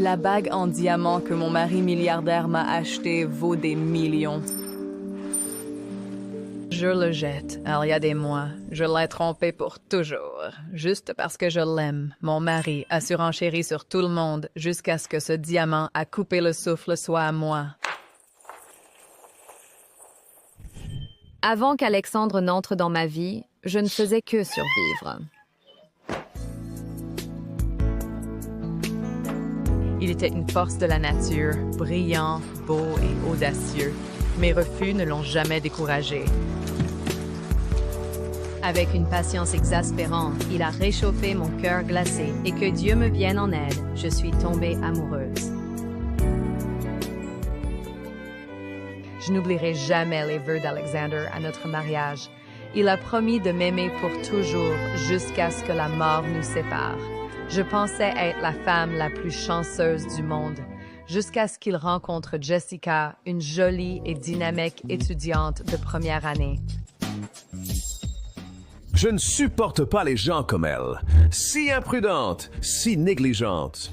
La bague en diamant que mon mari milliardaire m'a achetée vaut des millions. Je le jette, il y a des mois. Je l'ai trompé pour toujours. Juste parce que je l'aime. Mon mari a surenchéri sur tout le monde jusqu'à ce que ce diamant à couper le souffle soit à moi. Avant qu'Alexandre n'entre dans ma vie, je ne faisais que survivre. Il était une force de la nature, brillant, beau et audacieux. Mes refus ne l'ont jamais découragé. Avec une patience exaspérante, il a réchauffé mon cœur glacé et que Dieu me vienne en aide, je suis tombée amoureuse. Je n'oublierai jamais les vœux d'Alexander à notre mariage. Il a promis de m'aimer pour toujours jusqu'à ce que la mort nous sépare. Je pensais être la femme la plus chanceuse du monde, jusqu'à ce qu'il rencontre Jessica, une jolie et dynamique étudiante de première année. Je ne supporte pas les gens comme elle. Si imprudente, si négligente.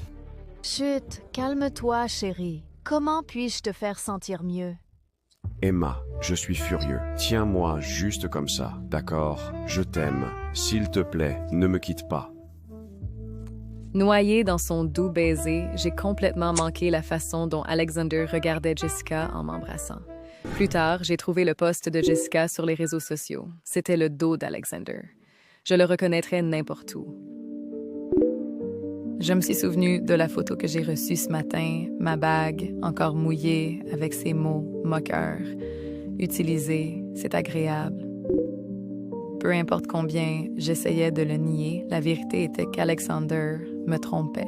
Chut, calme-toi, chérie. Comment puis-je te faire sentir mieux? Emma, je suis furieux. Tiens-moi juste comme ça, d'accord? Je t'aime. S'il te plaît, ne me quitte pas. Noyée dans son doux baiser, j'ai complètement manqué la façon dont Alexander regardait Jessica en m'embrassant. Plus tard, j'ai trouvé le post de Jessica sur les réseaux sociaux. C'était le dos d'Alexander. Je le reconnaîtrais n'importe où. Je me suis souvenu de la photo que j'ai reçue ce matin, ma bague encore mouillée avec ces mots moqueurs. Utiliser, c'est agréable. Peu importe combien j'essayais de le nier, la vérité était qu'Alexander me trompait.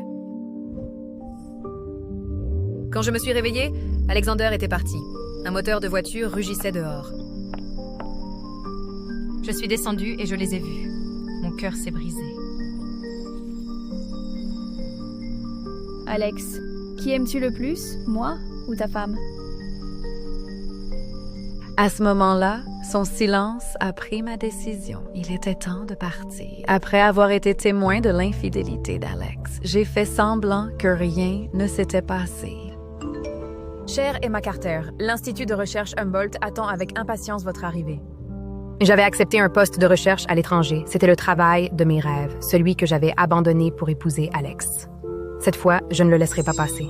Quand je me suis réveillée, Alexander était parti. Un moteur de voiture rugissait dehors. Je suis descendue et je les ai vus. Mon cœur s'est brisé. Alex, qui aimes-tu le plus, moi ou ta femme? À ce moment-là, son silence a pris ma décision. Il était temps de partir. Après avoir été témoin de l'infidélité d'Alex, j'ai fait semblant que rien ne s'était passé. Chère Emma Carter, l'Institut de recherche Humboldt attend avec impatience votre arrivée. J'avais accepté un poste de recherche à l'étranger. C'était le travail de mes rêves, celui que j'avais abandonné pour épouser Alex. Cette fois, je ne le laisserai pas passer.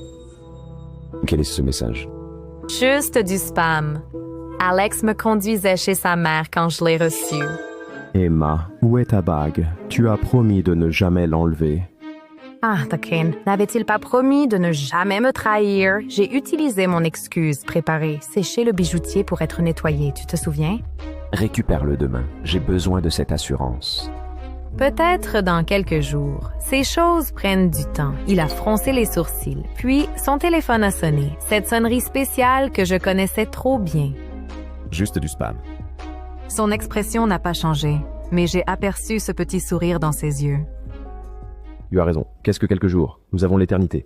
Quel est ce message? Juste du spam. Alex me conduisait chez sa mère quand je l'ai reçu. Emma, où est ta bague? Tu as promis de ne jamais l'enlever. Ah, Tuckin, n'avait-il pas promis de ne jamais me trahir? J'ai utilisé mon excuse préparée, sécher le bijoutier pour être nettoyé, tu te souviens? Récupère-le demain. J'ai besoin de cette assurance. Peut-être dans quelques jours. Ces choses prennent du temps. Il a froncé les sourcils. Puis, son téléphone a sonné. Cette sonnerie spéciale que je connaissais trop bien. Juste du spam. Son expression n'a pas changé, mais j'ai aperçu ce petit sourire dans ses yeux. Tu as raison. Qu'est-ce que quelques jours? Nous avons l'éternité.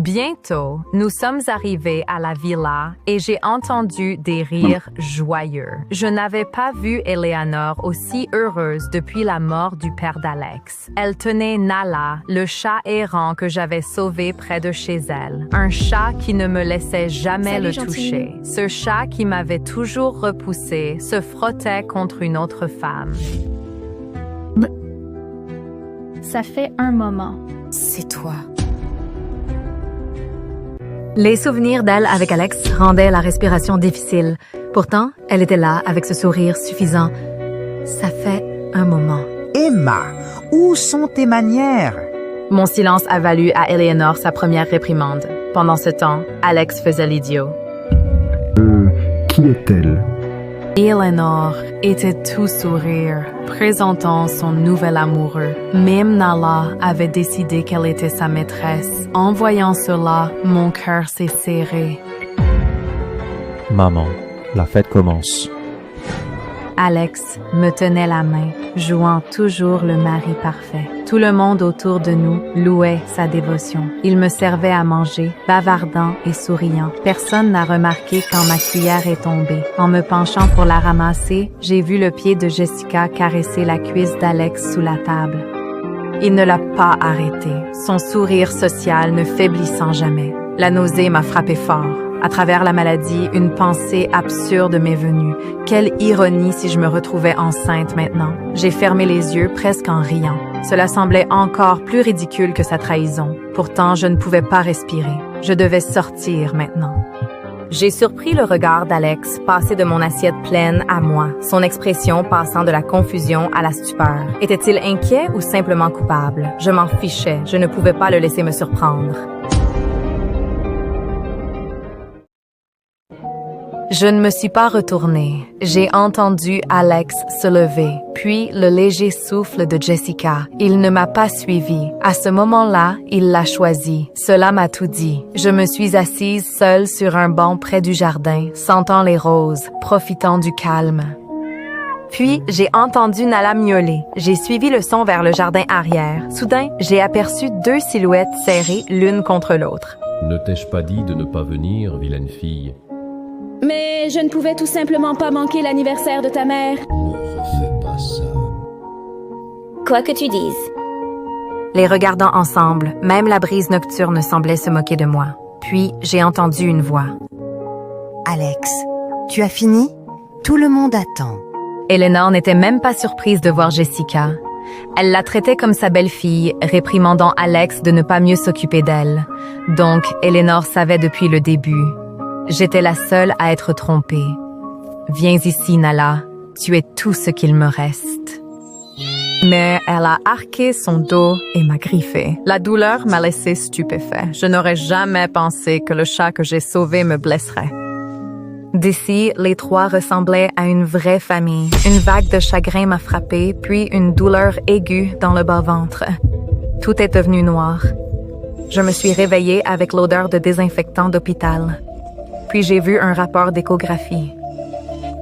Bientôt, nous sommes arrivés à la villa et j'ai entendu des rires joyeux. Je n'avais pas vu Eleanor aussi heureuse depuis la mort du père d'Alex. Elle tenait Nala, le chat errant que j'avais sauvé près de chez elle. Un chat qui ne me laissait jamais le toucher. Ce chat qui m'avait toujours repoussé se frottait contre une autre femme. Ça fait un moment. C'est toi. Les souvenirs d'elle avec Alex rendaient la respiration difficile. Pourtant, elle était là avec ce sourire suffisant. Ça fait un moment. Emma, où sont tes manières? Mon silence a valu à Eleanor sa première réprimande. Pendant ce temps, Alex faisait l'idiot. Qui est-elle? Eleanor était tout sourire, présentant son nouvel amoureux. Même Nala avait décidé qu'elle était sa maîtresse. En voyant cela, mon cœur s'est serré. Maman, la fête commence. Alex me tenait la main, jouant toujours le mari parfait. Tout le monde autour de nous louait sa dévotion. Il me servait à manger, bavardant et souriant. Personne n'a remarqué quand ma cuillère est tombée. En me penchant pour la ramasser, j'ai vu le pied de Jessica caresser la cuisse d'Alex sous la table. Il ne l'a pas arrêté, son sourire social ne faiblissant jamais. La nausée m'a frappé fort. À travers la maladie, une pensée absurde m'est venue. Quelle ironie si je me retrouvais enceinte maintenant. J'ai fermé les yeux presque en riant. Cela semblait encore plus ridicule que sa trahison. Pourtant, je ne pouvais pas respirer. Je devais sortir maintenant. J'ai surpris le regard d'Alex passer de mon assiette pleine à moi, son expression passant de la confusion à la stupeur. Était-il inquiet ou simplement coupable? Je m'en fichais, je ne pouvais pas le laisser me surprendre. Je ne me suis pas retournée. J'ai entendu Alex se lever, puis le léger souffle de Jessica. Il ne m'a pas suivi. À ce moment-là, il l'a choisi. Cela m'a tout dit. Je me suis assise seule sur un banc près du jardin, sentant les roses, profitant du calme. Puis, j'ai entendu Nala miauler. J'ai suivi le son vers le jardin arrière. Soudain, j'ai aperçu 2 silhouettes serrées l'une contre l'autre. Ne t'ai-je pas dit de ne pas venir, vilaine fille? Mais je ne pouvais tout simplement pas manquer l'anniversaire de ta mère. Ne refais pas ça. Quoi que tu dises. Les regardant ensemble, même la brise nocturne semblait se moquer de moi. Puis, j'ai entendu une voix. Alex, tu as fini? Tout le monde attend. Eleanor n'était même pas surprise de voir Jessica. Elle la traitait comme sa belle-fille, réprimandant Alex de ne pas mieux s'occuper d'elle. Donc, Eleanor savait depuis le début. J'étais la seule à être trompée. Viens ici, Nala. Tu es tout ce qu'il me reste. Mais elle a arqué son dos et m'a griffé. La douleur m'a laissé stupéfait. Je n'aurais jamais pensé que le chat que j'ai sauvé me blesserait. D'ici, les 3 ressemblaient à une vraie famille. Une vague de chagrin m'a frappée, puis une douleur aiguë dans le bas-ventre. Tout est devenu noir. Je me suis réveillée avec l'odeur de désinfectant d'hôpital. Puis j'ai vu un rapport d'échographie.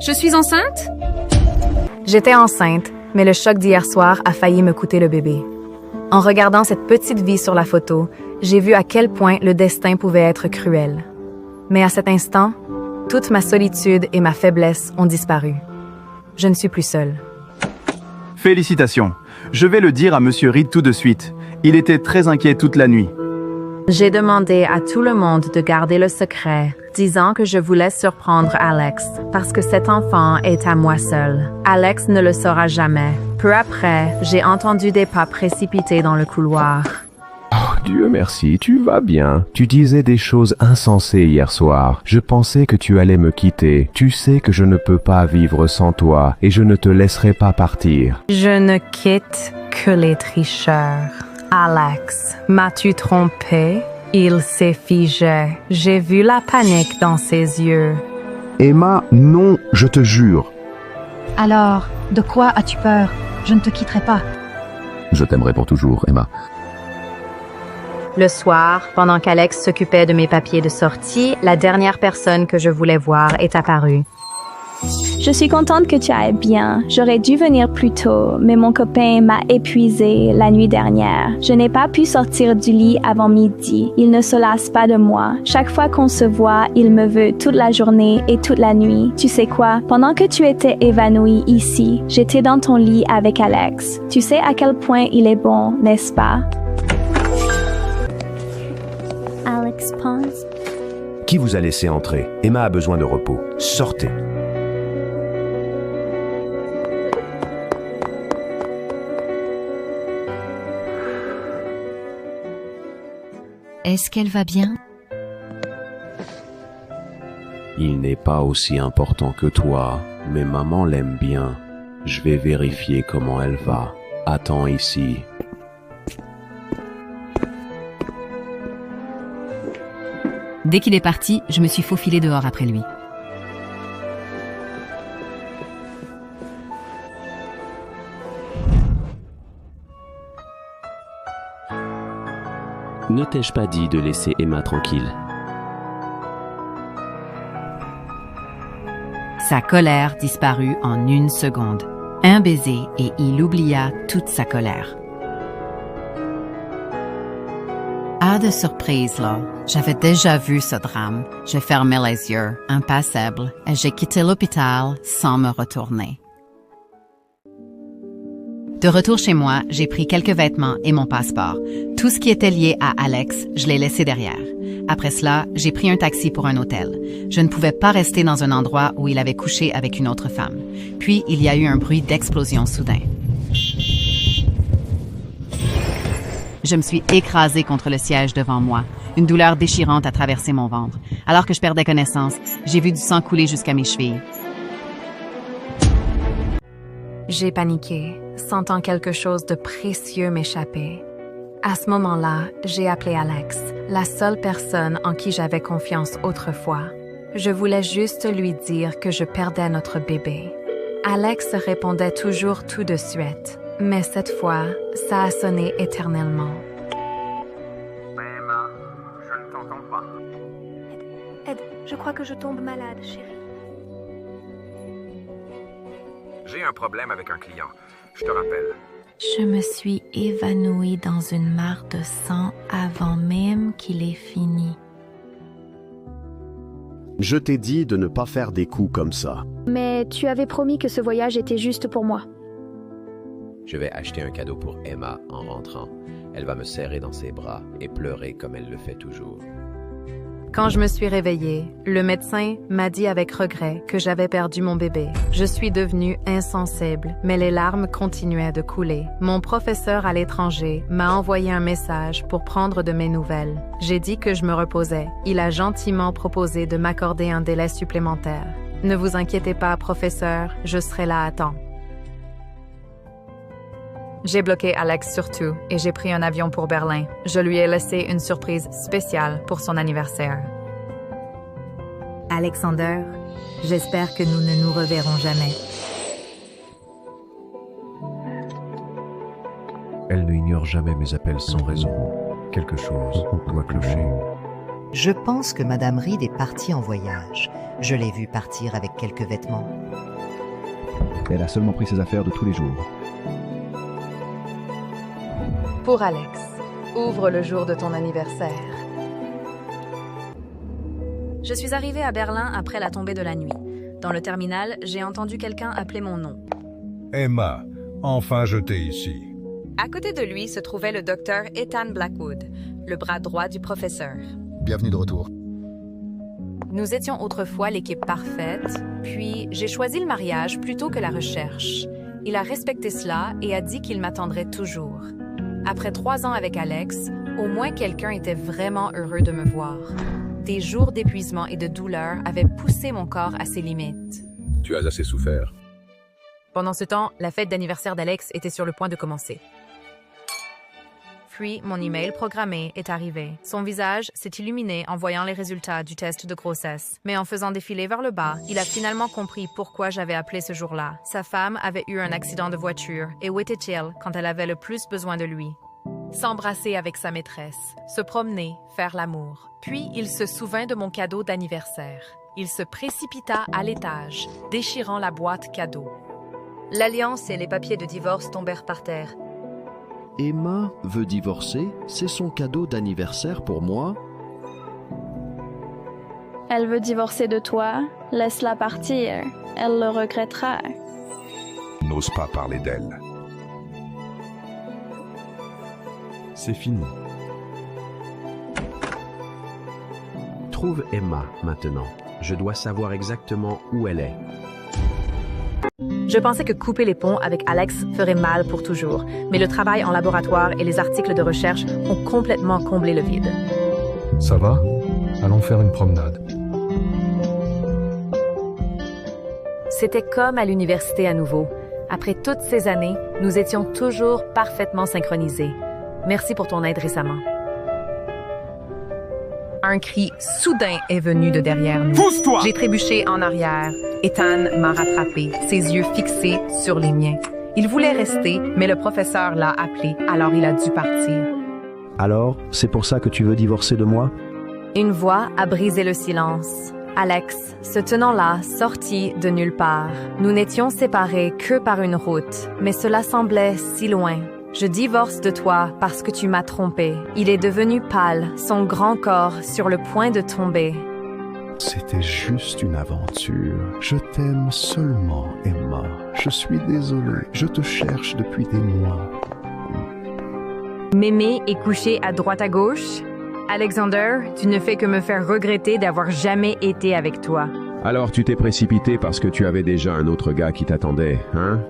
Je suis enceinte? J'étais enceinte, mais le choc d'hier soir a failli me coûter le bébé. En regardant cette petite vie sur la photo, j'ai vu à quel point le destin pouvait être cruel. Mais à cet instant, toute ma solitude et ma faiblesse ont disparu. Je ne suis plus seule. Félicitations. Je vais le dire à Monsieur Reed tout de suite. Il était très inquiet toute la nuit. J'ai demandé à tout le monde de garder le secret, disant que je voulais surprendre Alex, parce que cet enfant est à moi seule. Alex ne le saura jamais. Peu après, j'ai entendu des pas précipités dans le couloir. Oh, Dieu merci, tu vas bien. Tu disais des choses insensées hier soir. Je pensais que tu allais me quitter. Tu sais que je ne peux pas vivre sans toi et je ne te laisserai pas partir. Je ne quitte que les tricheurs. Alex, m'as-tu trompé? Il s'est figé. J'ai vu la panique dans ses yeux. Emma, non, je te jure. Alors, de quoi as-tu peur? Je ne te quitterai pas. Je t'aimerai pour toujours, Emma. Le soir, pendant qu'Alex s'occupait de mes papiers de sortie, la dernière personne que je voulais voir est apparue. Je suis contente que tu ailles bien. J'aurais dû venir plus tôt, mais mon copain m'a épuisée la nuit dernière. Je n'ai pas pu sortir du lit avant midi. Il ne se lasse pas de moi. Chaque fois qu'on se voit, il me veut toute la journée et toute la nuit. Tu sais quoi? Pendant que tu étais évanouie ici, j'étais dans ton lit avec Alex. Tu sais à quel point il est bon, n'est-ce pas? Alex pense. Qui vous a laissé entrer? Emma a besoin de repos. Sortez. Est-ce qu'elle va bien? Il n'est pas aussi important que toi, mais maman l'aime bien. Je vais vérifier comment elle va. Attends ici. Dès qu'il est parti, je me suis faufilée dehors après lui. Ne t'ai-je pas dit de laisser Emma tranquille? Sa colère disparut en 1 seconde. Un baiser et il oublia toute sa colère. Ah, de surprise, là. J'avais déjà vu ce drame. J'ai fermé les yeux, impassible, et j'ai quitté l'hôpital sans me retourner. De retour chez moi, j'ai pris quelques vêtements et mon passeport. Tout ce qui était lié à Alex, je l'ai laissé derrière. Après cela, j'ai pris un taxi pour un hôtel. Je ne pouvais pas rester dans un endroit où il avait couché avec une autre femme. Puis, il y a eu un bruit d'explosion soudain. Je me suis écrasée contre le siège devant moi. Une douleur déchirante a traversé mon ventre. Alors que je perdais connaissance, j'ai vu du sang couler jusqu'à mes chevilles. J'ai paniqué, sentant quelque chose de précieux m'échapper. À ce moment-là, j'ai appelé Alex, la seule personne en qui j'avais confiance autrefois. Je voulais juste lui dire que je perdais notre bébé. Alex répondait toujours tout de suite, mais cette fois, ça a sonné éternellement. Emma, je ne t'entends pas. Ed, je crois que je tombe malade, chérie. J'ai un problème avec un client. Je te rappelle. Je me suis évanouie dans une mare de sang avant même qu'il ait fini. Je t'ai dit de ne pas faire des coups comme ça. Mais tu avais promis que ce voyage était juste pour moi. Je vais acheter un cadeau pour Emma en rentrant. Elle va me serrer dans ses bras et pleurer comme elle le fait toujours. Quand je me suis réveillée, le médecin m'a dit avec regret que j'avais perdu mon bébé. Je suis devenue insensible, mais les larmes continuaient de couler. Mon professeur à l'étranger m'a envoyé un message pour prendre de mes nouvelles. J'ai dit que je me reposais. Il a gentiment proposé de m'accorder un délai supplémentaire. Ne vous inquiétez pas, professeur, je serai là à temps. J'ai bloqué Alex surtout et j'ai pris un avion pour Berlin. Je lui ai laissé une surprise spéciale pour son anniversaire. Alexander, j'espère que nous ne nous reverrons jamais. Elle ne ignore jamais mes appels sans raison. Quelque chose doit clocher. Je pense que Madame Reed est partie en voyage. Je l'ai vue partir avec quelques vêtements. Elle a seulement pris ses affaires de tous les jours. Pour Alex, ouvre le jour de ton anniversaire. Je suis arrivée à Berlin après la tombée de la nuit. Dans le terminal, j'ai entendu quelqu'un appeler mon nom. Emma, enfin je t'ai ici. À côté de lui se trouvait le docteur Ethan Blackwood, le bras droit du professeur. Bienvenue de retour. Nous étions autrefois l'équipe parfaite, puis j'ai choisi le mariage plutôt que la recherche. Il a respecté cela et a dit qu'il m'attendrait toujours. Après 3 ans avec Alex, au moins quelqu'un était vraiment heureux de me voir. Des jours d'épuisement et de douleur avaient poussé mon corps à ses limites. Tu as assez souffert. Pendant ce temps, la fête d'anniversaire d'Alex était sur le point de commencer. Puis, mon email programmé est arrivé. Son visage s'est illuminé en voyant les résultats du test de grossesse. Mais en faisant défiler vers le bas, il a finalement compris pourquoi j'avais appelé ce jour-là. Sa femme avait eu un accident de voiture, et où était-il quand elle avait le plus besoin de lui? S'embrasser avec sa maîtresse, se promener, faire l'amour. Puis, il se souvint de mon cadeau d'anniversaire. Il se précipita à l'étage, déchirant la boîte cadeau. L'alliance et les papiers de divorce tombèrent par terre. Emma veut divorcer? C'est son cadeau d'anniversaire pour moi? Elle veut divorcer de toi. Laisse-la partir. Elle le regrettera. N'ose pas parler d'elle. C'est fini. Trouve Emma maintenant. Je dois savoir exactement où elle est. Je pensais que couper les ponts avec Alex ferait mal pour toujours, mais le travail en laboratoire et les articles de recherche ont complètement comblé le vide. Ça va? Allons faire une promenade. C'était comme à l'université à nouveau. Après toutes ces années, nous étions toujours parfaitement synchronisés. Merci pour ton aide récemment. Un cri soudain est venu de derrière nous. Pousse-toi! J'ai trébuché en arrière. Ethan m'a rattrapé, ses yeux fixés sur les miens. Il voulait rester, mais le professeur l'a appelé, alors il a dû partir. Alors, c'est pour ça que tu veux divorcer de moi? Une voix a brisé le silence. Alex, ce tenant-là, sortit de nulle part. Nous n'étions séparés que par une route, mais cela semblait si loin. Je divorce de toi parce que tu m'as trompé. Il est devenu pâle, son grand corps sur le point de tomber. C'était juste une aventure. Je t'aime seulement, Emma. Je suis désolé. Je te cherche depuis des mois. Mémé est couché à droite à gauche. Alexander, tu ne fais que me faire regretter d'avoir jamais été avec toi. Alors tu t'es précipité parce que tu avais déjà un autre gars qui t'attendait, hein?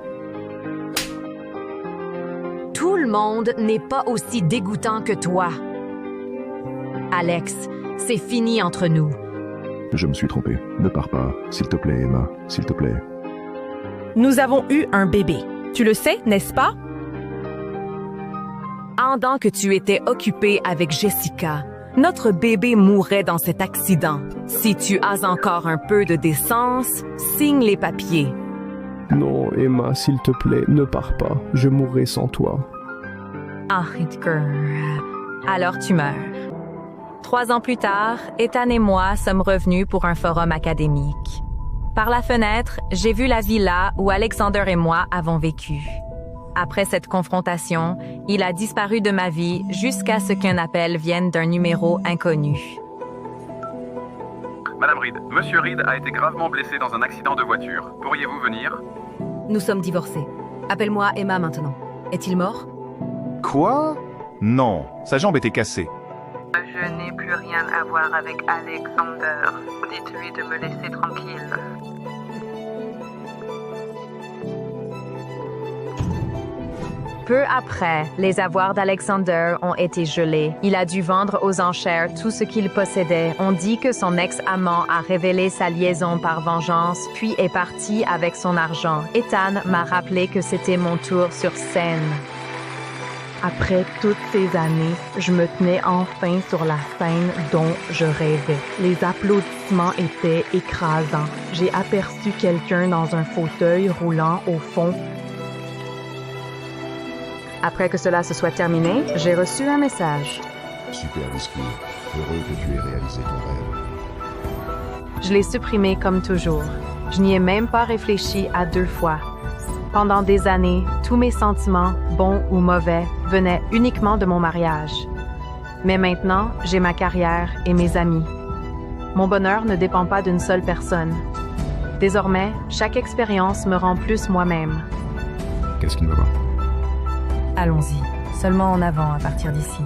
Tout le monde n'est pas aussi dégoûtant que toi. Alex, c'est fini entre nous. Je me suis trompé. Ne pars pas. S'il te plaît, Emma. S'il te plaît. Nous avons eu un bébé. Tu le sais, n'est-ce pas? Pendant que tu étais occupée avec Jessica, notre bébé mourait dans cet accident. Si tu as encore un peu de décence, signe les papiers. Non, Emma, s'il te plaît, ne pars pas. Je mourrai sans toi. Ah, Edgar. Alors tu meurs. 3 ans plus tard, Ethan et moi sommes revenus pour un forum académique. Par la fenêtre, j'ai vu la villa où Alexander et moi avons vécu. Après cette confrontation, il a disparu de ma vie jusqu'à ce qu'un appel vienne d'un numéro inconnu. Madame Reed, Monsieur Reed a été gravement blessé dans un accident de voiture. Pourriez-vous venir? Nous sommes divorcés. Appelle-moi Emma maintenant. Est-il mort? Quoi? Non, sa jambe était cassée. Je n'ai plus rien à voir avec Alexander. Dites-lui de me laisser tranquille. Peu après, les avoirs d'Alexander ont été gelés. Il a dû vendre aux enchères tout ce qu'il possédait. On dit que son ex-amant a révélé sa liaison par vengeance, puis est parti avec son argent. Ethan m'a rappelé que c'était mon tour sur scène. Après toutes ces années, je me tenais enfin sur la scène dont je rêvais. Les applaudissements étaient écrasants. J'ai aperçu quelqu'un dans un fauteuil roulant au fond. Après que cela se soit terminé, j'ai reçu un message. Super discours. Heureux que tu aies réalisé ton rêve. Je l'ai supprimé comme toujours. Je n'y ai même pas réfléchi à 2 fois. Pendant des années, tous mes sentiments, bons ou mauvais, venaient uniquement de mon mariage. Mais maintenant, j'ai ma carrière et mes amis. Mon bonheur ne dépend pas d'une seule personne. Désormais, chaque expérience me rend plus moi-même. Qu'est-ce qui ne va pas? Allons-y, seulement en avant à partir d'ici.